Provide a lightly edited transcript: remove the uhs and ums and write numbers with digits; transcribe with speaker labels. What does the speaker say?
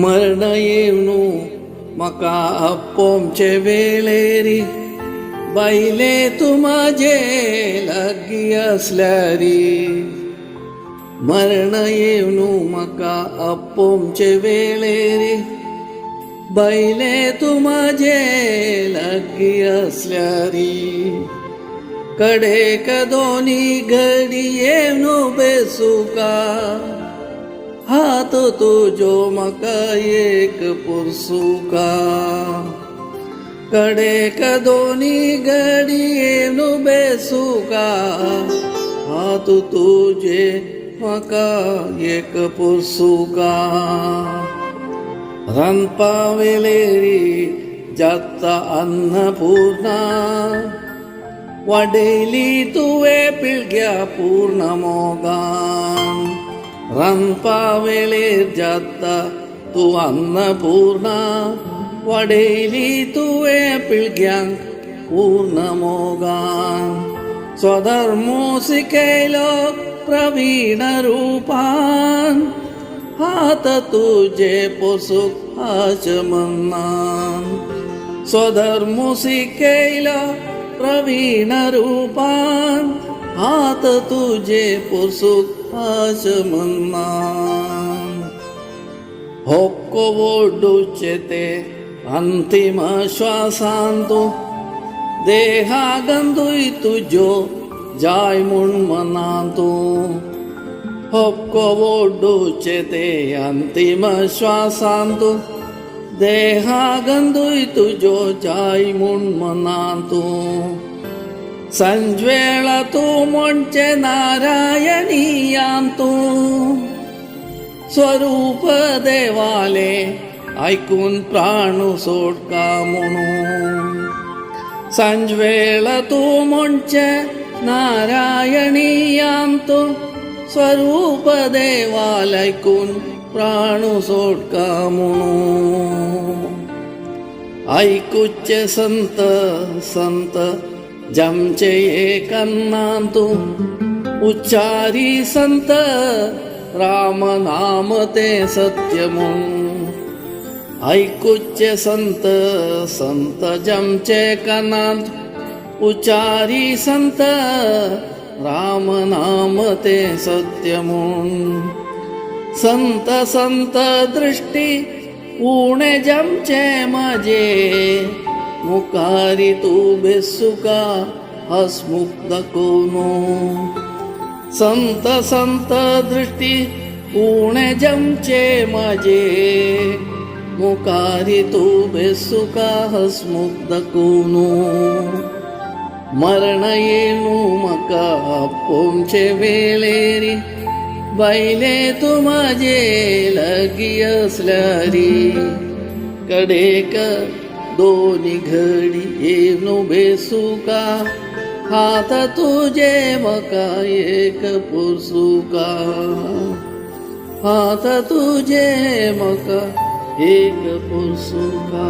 Speaker 1: मरण येवनू मका अप्पोमचे वेळेरी बायले तू माझे लागी असल्यारी मरण येवनू मका अप्पोमचे वेळेरी बायले तू माझे लागी असल्यारी कडेक दोन्ही घडी येवनू बेसुका हात तुजो मका एक पुरसुका कडेक दोन्ही घडी येवनू बेसुका हात तुजे मका एक पुरसुका रांदपा वेळेरी जाता अन्नपूर्णा वाडयली तुवे पिळग्या पूर्ण मोगान रांदपा वेळेर जाता तू अन्नपूर्णा वाडयली तुवे पिळग्यांक पूर्ण मोगान स्वधर्मो शिकयलो प्रवीण रूपान हात तुजे पोसुक आचमनान स्वधर्मो शिकयलो प्रवीण रूपान हात तुजे पोसुक आचमनान होक्को ओडूचे ते अंतिम श्वासांतू देहा गंधुय तुजो जाय म्हूण मनांतू होक्को ओडूचे ते अंतिम श्वासांतू देहा गंधुय तुजो जाय म्हूण मनांतू संजवेळ तू म्हणचे नारायणीयांतू स्वरूप देवाले ऐकून प्राण सोडका म्हणून संजवेळ तू म्हणचे नारायणीयांतू स्वरूप देवाल ऐकून प्राण सोडका म्हणून ऐकूचे संत संत जमचे एकन्नांतू उच्चारी संत राम नाम ते सत्य म्हणून ऐकूचे संत संत जमचे कनांत उच्चारी संत राम नाम ते सत्य म्हणून संत संत दृष्टी उणे जमचे माझे मुखारी तू बेसुका हसमुख दाखवनो संत संत दृष्टी उणे जमचे माझे मुखारी तू बेसुका हसमुख दाखवनो मरण येवनू मका अप्पोमचे वेळेरी बायले तू माझे लागी असल्यारी कडेक दोन्ही घडी येवनू बेसुका हात तुजे मका एक पुरसुका हात तुजे मका एक पुरसुका